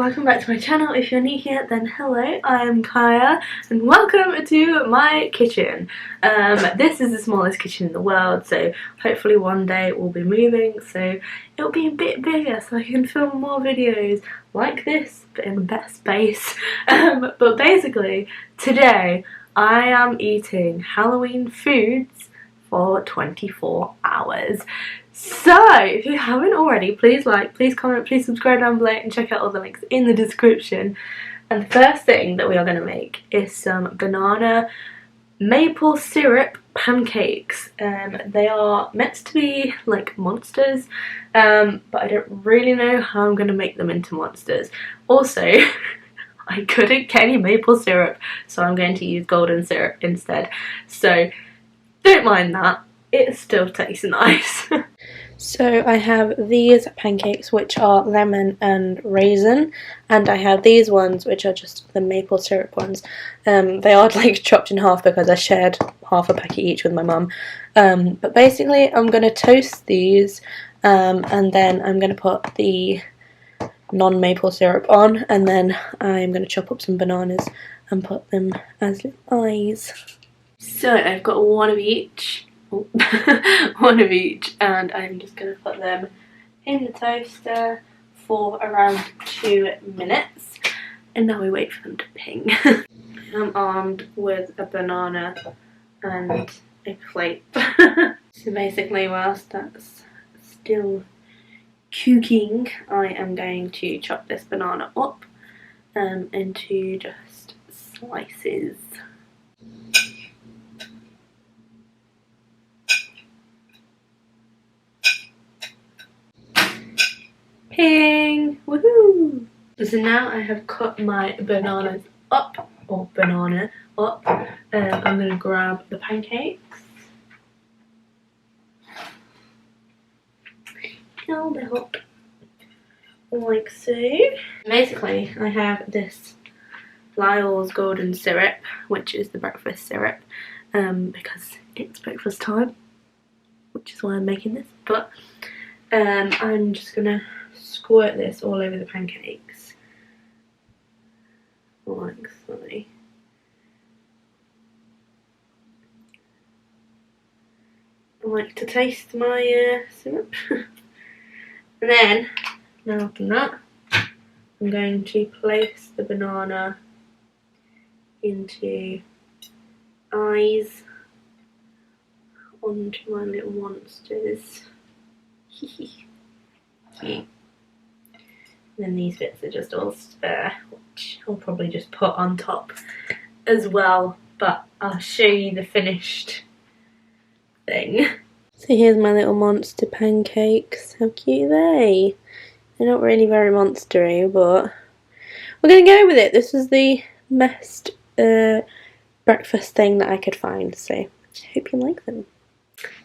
welcome back to my channel. If you're new here, then hello, I am Kaya and welcome to my kitchen. This is the smallest kitchen in the world, so hopefully one day we'll be moving, so it'll be a bit bigger so I can film more videos like this but in a better space. But basically today I am eating Halloween foods for 24 hours. So, if you haven't already, please like, please comment, please subscribe down below and check out all the links in the description. And the first thing that we are going to make is some banana maple syrup pancakes. They are meant to be like monsters, but I don't really know how I'm going to make them into monsters. Also, I couldn't get any maple syrup, so I'm going to use golden syrup instead. So, don't mind that, it still tastes nice. So I have these pancakes which are lemon and raisin, and I have these ones which are just the maple syrup ones. They are like chopped in half because I shared half a packet each with my mum. But basically I'm going to toast these and then I'm going to put the non-maple syrup on, and then I'm going to chop up some bananas and put them as little eyes. So I've got one of each. One of each, and I'm just going to put them in the toaster for around 2 minutes, and now we wait for them to ping. I'm armed with a banana and a plate. So basically whilst that's still cooking, I am going to chop this banana up into just slices. Ping! Woohoo! So now I have cut my bananas up, or banana up, I'm going to grab the pancakes. Hold it up like so. Basically I have this Lyle's golden syrup, which is the breakfast syrup, because it's breakfast time, which is why I'm making this, but I'm just going to squirt this all over the pancakes, like so. I like to taste my syrup. And then, now I've done that, I'm going to place the banana into eyes onto my little monsters. Cute. And then these bits are just all spare, which I'll probably just put on top as well, but I'll show you the finished thing. So here's my little monster pancakes. How cute are they? They're not really very monstery, but we're going to go with it. This was the best breakfast thing that I could find, so I hope you like them.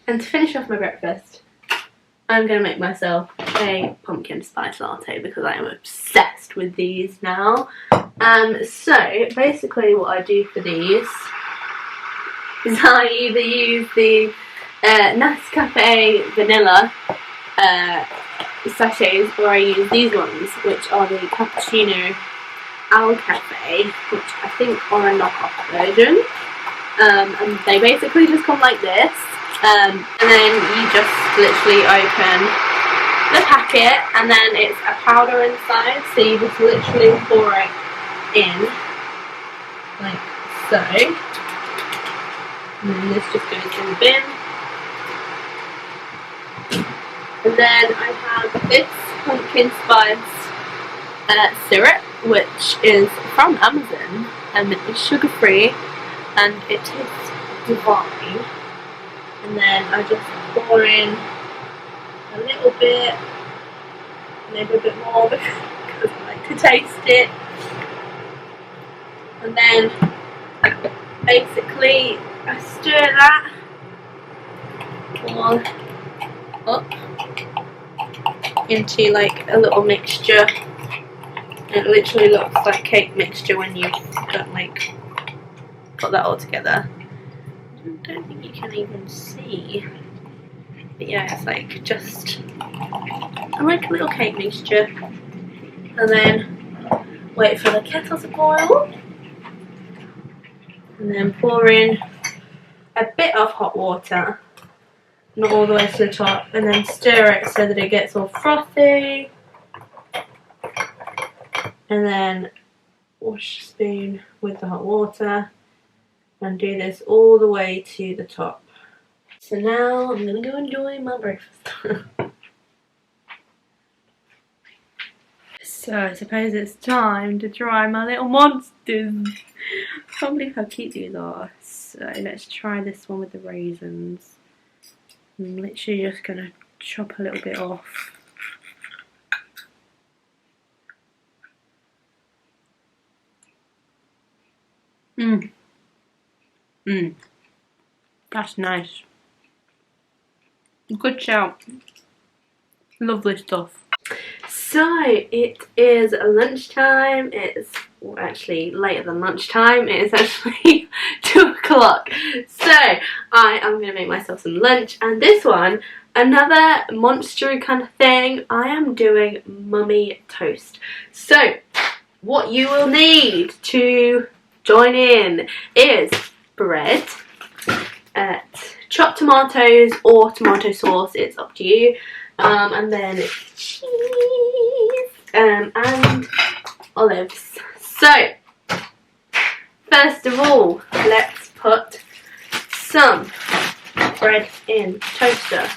And to finish off my breakfast, I'm going to make myself a pumpkin spice latte because I am obsessed with these now. So basically what I do for these is I either use the Nescafe vanilla sachets, or I use these ones which are the cappuccino al cafe, which I think are a knockoff version. And they basically just come like this. And then you just literally open the packet, and then it's a powder inside, so you just literally pour it in like so, and then this just goes in the bin. And then I have this pumpkin spice syrup, which is from Amazon, and it's sugar free and it tastes divine. And then I just pour in a little bit, maybe a bit more because I like to taste it. And then basically I stir that all up into like a little mixture. It literally looks like cake mixture when you don't like put that all together. I don't think you can even see, but yeah, it's like a little cake mixture, and then wait for the kettle to boil, and then pour in a bit of hot water, not all the way to the top, and then stir it so that it gets all frothy, and then wash the spoon with the hot water and do this all the way to the top. So now I'm gonna go enjoy my breakfast. So I suppose it's time to try my little monsters. I can't believe how cute these are. So let's try this one with the raisins. I'm literally just gonna chop a little bit off. That's nice. Good shout. Lovely stuff. So it is lunchtime. It's actually later than lunchtime. It is actually 2 o'clock. So I am going to make myself some lunch, and this one, another monster kind of thing. I am doing mummy toast. So what you will need to join in is bread, chopped tomatoes or tomato sauce, it's up to you, and then cheese and olives. So first of all, let's put some bread in toaster.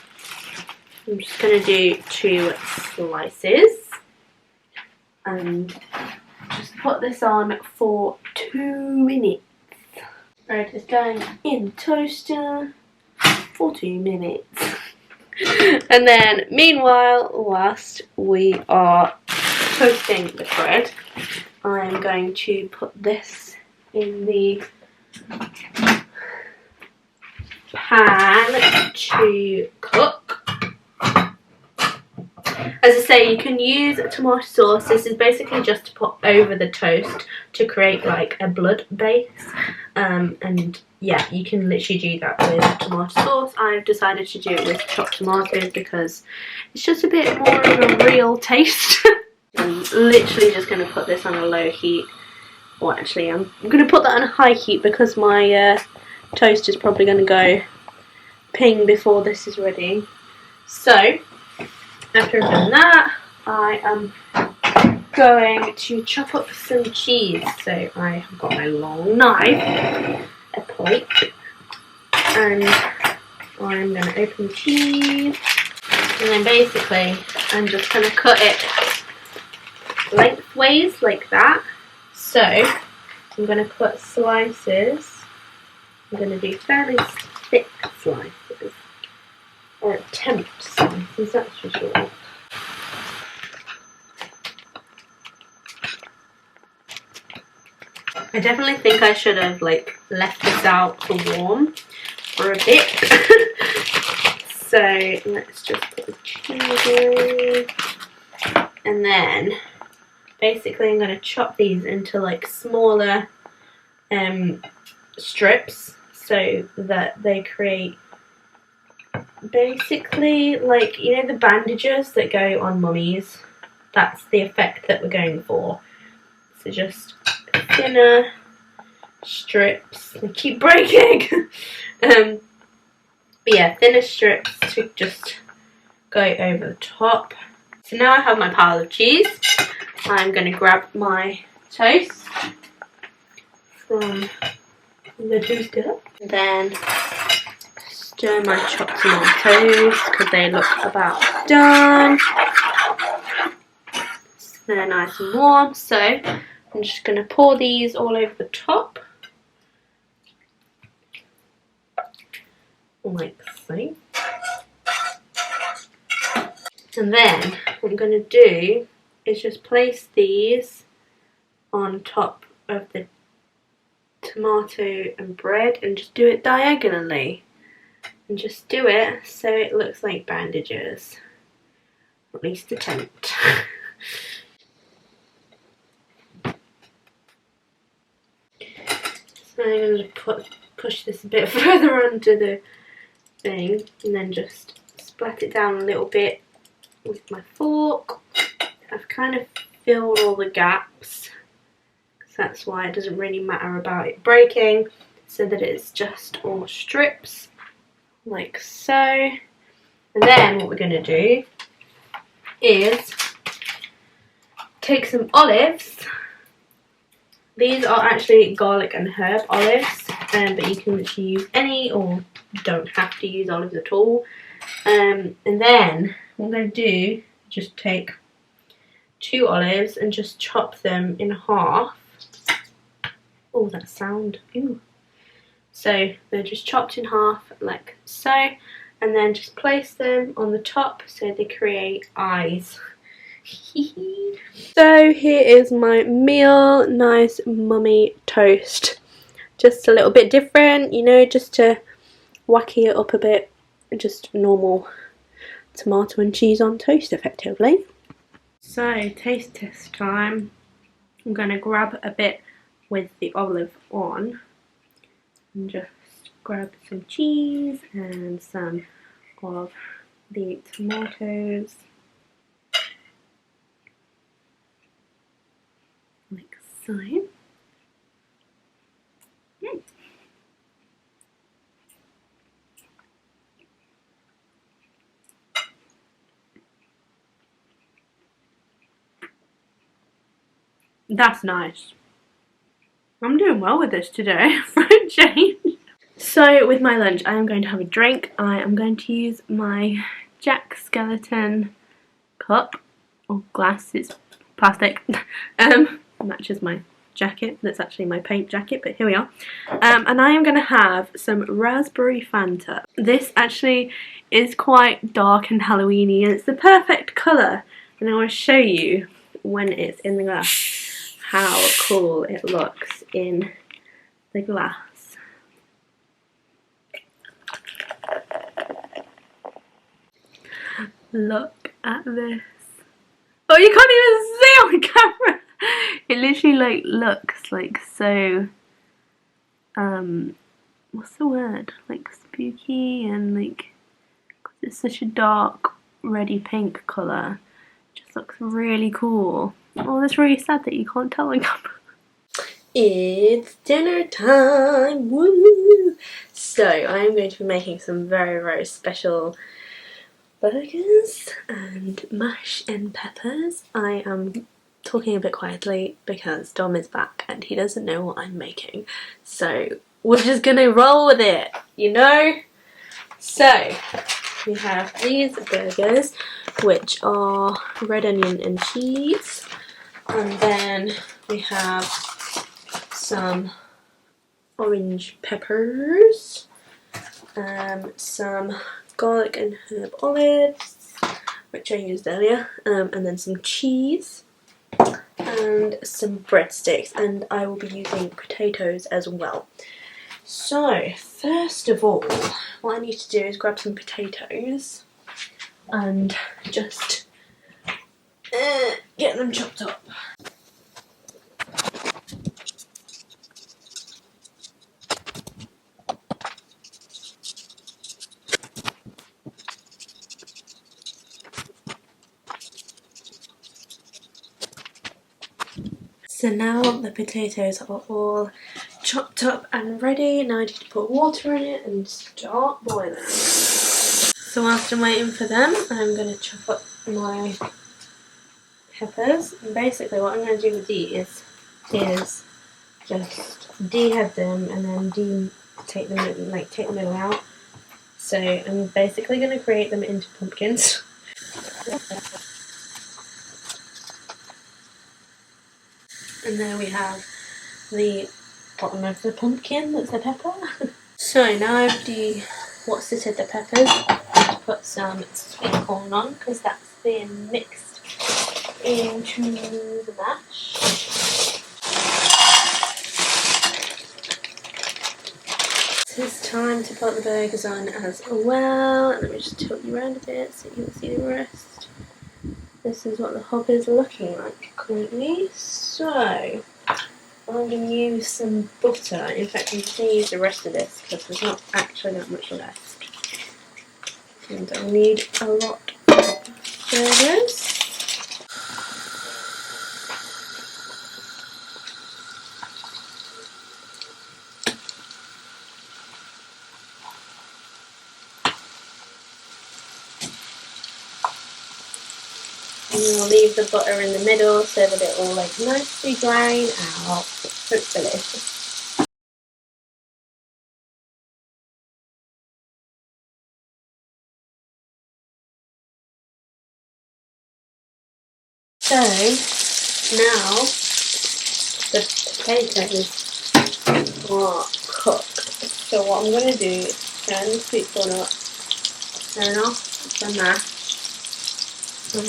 I'm just going to do 2 slices and just put this on for 2 minutes. Bread is going in toaster for 2 minutes. And then meanwhile, whilst we are toasting the bread, I'm going to put this in the pan to cook. As I say, you can use tomato sauce. This is basically just to put over the toast to create like a blood base. And yeah, you can literally do that with tomato sauce. I've decided to do it with chopped tomatoes because it's just a bit more of a real taste. I'm literally just going to put this on a low heat. Well, actually, I'm going to put that on a high heat because my toast is probably going to go ping before this is ready. So after I've done that, I am going to chop up some cheese. So I have got my long knife, a plate, and I'm going to open the cheese, and then basically I'm just going to cut it lengthways like that. So I'm going to put slices. I'm going to do fairly thick slices, or attempt slices, that's for sure. I definitely think I should have like left this out to warm for a bit. So let's just put the cheese in, and then basically I'm going to chop these into like smaller strips so that they create basically like, you know, the bandages that go on mummies. That's the effect that we're going for. So just thinner strips. They keep breaking. But yeah, thinner strips to just go over the top. So now I have my pile of cheese. I'm going to grab my toast from the toaster. Then stir my chopped tomatoes because they look about done. So they're nice and warm. So I'm just going to pour these all over the top. Like so. And then what I'm going to do is just place these on top of the tomato and bread and just do it diagonally. And just do it so it looks like bandages. Or at least attempt. So I'm going to push this a bit further onto the thing and then just splat it down a little bit with my fork. I've kind of filled all the gaps so that's why it doesn't really matter about it breaking, so that it's just all strips like so. And then what we're going to do is take some olives. These are actually garlic and herb olives, but you can literally use any, or you don't have to use olives at all. And then what I'm going to do, just take 2 olives and just chop them in half. Oh, that sound. Ooh. So they're just chopped in half like so, and then just place them on the top so they create eyes. So here is my meal, nice mummy toast. Just a little bit different, you know, just to wacky it up a bit. Just normal tomato and cheese on toast effectively. So taste test time. I'm going to grab a bit with the olive on and just grab some cheese and some of the tomatoes like so. That's nice. I'm doing well with this today for a change. So with my lunch I am going to have a drink. I am going to use my Jack Skellington cup or glass, it's plastic. Matches my jacket, that's actually my paint jacket, but here we are. And I am going to have some raspberry Fanta. This actually is quite dark and Halloweeny and it's the perfect colour, and I want to show you when it's in the glass how cool it looks in the glass. Look at this. Oh, you can't even see on camera. It literally like looks like so what's the word? Like spooky, and like it's such a dark reddy pink colour. It just looks really cool. Oh, that's really sad that you can't tell on camera. It's dinner time! Woo! So I am going to be making some very, very special burgers and mash and peppers. I am talking a bit quietly because Dom is back and he doesn't know what I'm making, so we're just gonna roll with it, you know? So we have these burgers, which are red onion and cheese, and then we have some orange peppers, some garlic and herb olives, which I used earlier, and then some cheese and some breadsticks, and I will be using potatoes as well. So first of all, what I need to do is grab some potatoes and just get them chopped up. So now the potatoes are all chopped up and ready. Now I need to put water in it and start boiling. So whilst I'm waiting for them, I'm going to chop up my peppers. And basically what I'm going to do with these is just dehead them and then take the middle out. So I'm basically going to create them into pumpkins. And there we have the bottom of the pumpkin, that's the pepper. So now I have what's-it the peppers. I have to put some sweet corn on because that's being mixed into the mash. So it's time to put the burgers on as well. Let me just tilt you around a bit so you can see the rest. This is what the hob is looking like currently. So I'm going to use some butter. In fact, I'm just going to use the rest of this because there's not actually that much left. And I'll need a lot of burgers. we'll leave the butter in the middle so that it will like nicely drain out, hopefully. So now the potatoes are cooked. So what I'm going to do is turn the sweet corn up, turn off the mash, and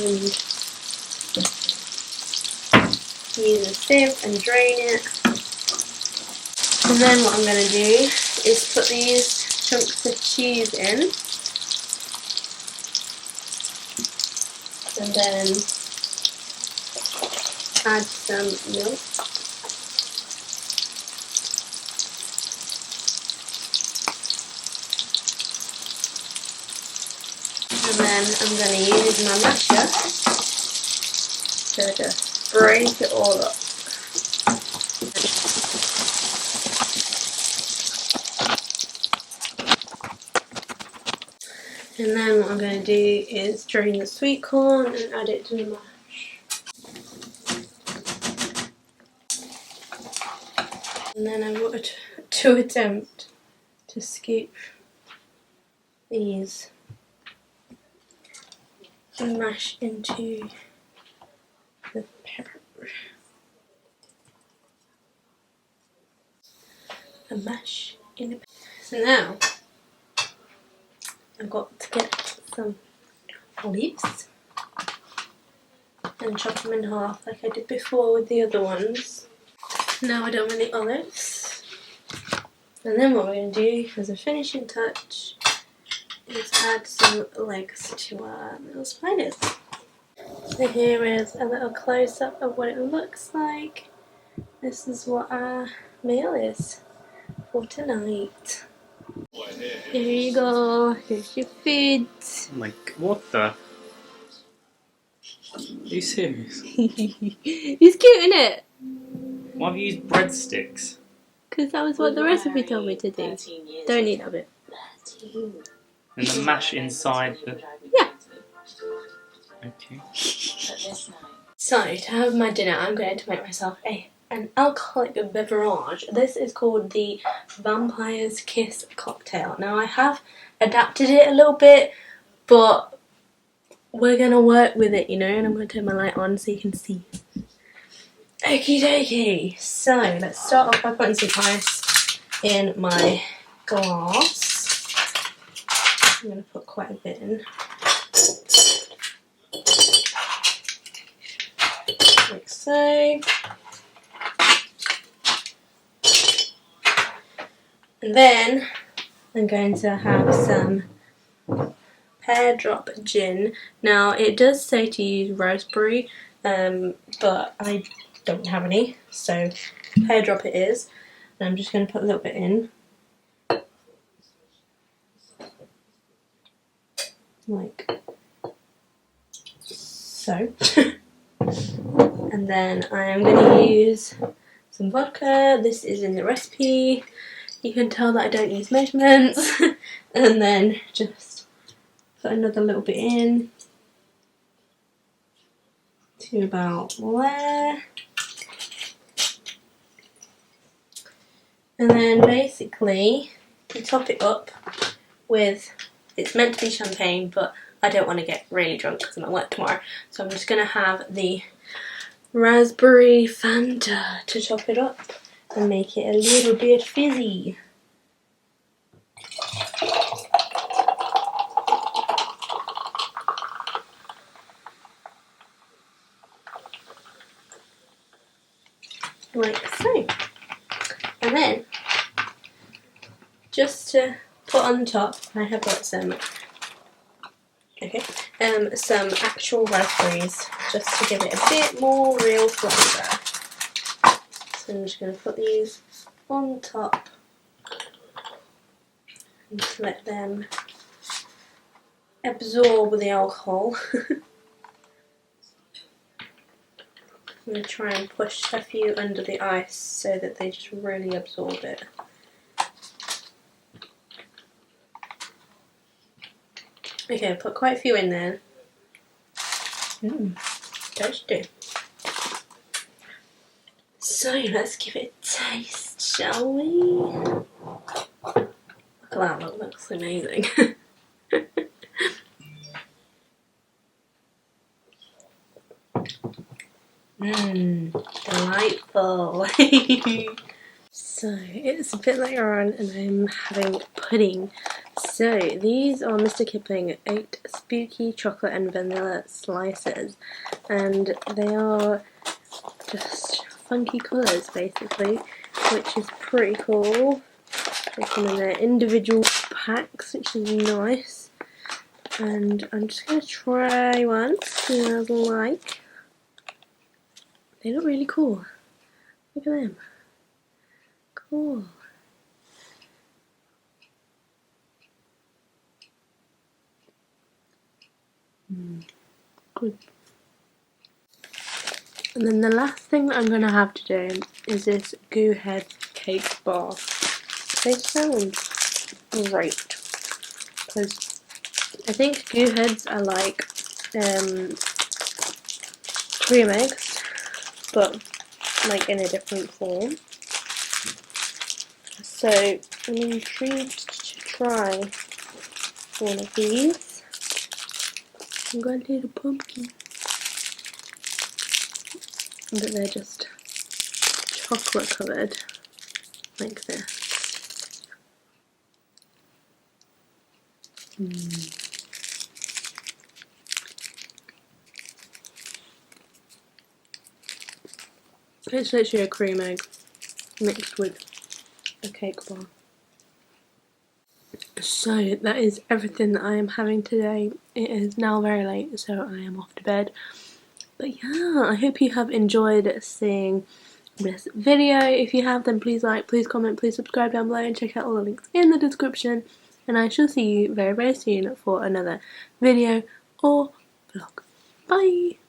use a sieve and drain it. And then what I'm going to do is put these chunks of cheese in, and then add some milk. And then I'm going to use my masher to just break it all up. And then what I'm going to do is drain the sweet corn and add it to the mash. And then I want to attempt to scoop these and mash into the pepper. And mash in the pepper. So now I've got to get some olives and chop them in half like I did before with the other ones. Now we're done with the olives. And then what we're going to do as a finishing touch is add some legs to our little spiders. So here is a little close-up of what it looks like. This is what our meal is for tonight. Here you go, here's your food. Like, what the? Are you serious? It's cute, isn't it? Why have you used breadsticks? Because that was what the recipe told me to do. Don't eat of it. And the mash inside the... Yeah. Okay. So, to have my dinner, I'm going to make myself an alcoholic beverage. This is called the Vampire's Kiss cocktail. Now, I have adapted it a little bit, but we're going to work with it, you know, and I'm going to turn my light on so you can see. Okie dokie. So, let's start off by putting some ice in my glass. I'm going to put quite a bit in. Like so. And then I'm going to have some pear drop gin. Now it does say to use raspberry, but I don't have any, so pear drop it is. And I'm just going to put a little bit in. Like so. And then I am going to use some vodka. This is in the recipe. You can tell that I don't use measurements. And then just put another little bit in to about there. And then basically you top it up with, it's meant to be champagne, but I don't want to get really drunk because I'm at work tomorrow. So I'm just going to have the raspberry Fanta to top it up and make it a little bit fizzy. Like so. And then, just to put on top, I have got some actual raspberries, just to give it a bit more real flavour. So I'm just going to put these on top and just let them absorb the alcohol. I'm going to try and push a few under the ice so that they just really absorb it. Okay, I've put quite a few in there. tasty. So let's give it a taste, shall we? Look at that, that looks amazing. Delightful. So it's a bit later on and I'm having pudding. So these are Mr. Kipling 8 spooky chocolate and vanilla slices, and they are just funky colours basically, which is pretty cool. They come in their individual packs, which is nice. And I'm just going to try one, see what I like. They look really cool. Look at them. Cool. Good. And then the last thing that I'm going to have to do is this Goo Head cake bar. They sound great, because I think Goo Heads are like cream eggs, but like in a different form. So I'm intrigued to try one of these. I'm going to do the pumpkin, but they're just chocolate covered like this. It's literally a cream egg mixed with a cake bar. So that is everything that I am having today. It is now very late, so I am off to bed. But yeah, I hope you have enjoyed seeing this video. If you have, then please like, please comment, please subscribe down below, and check out all the links in the description. And I shall see you very, very soon for another video or vlog. Bye!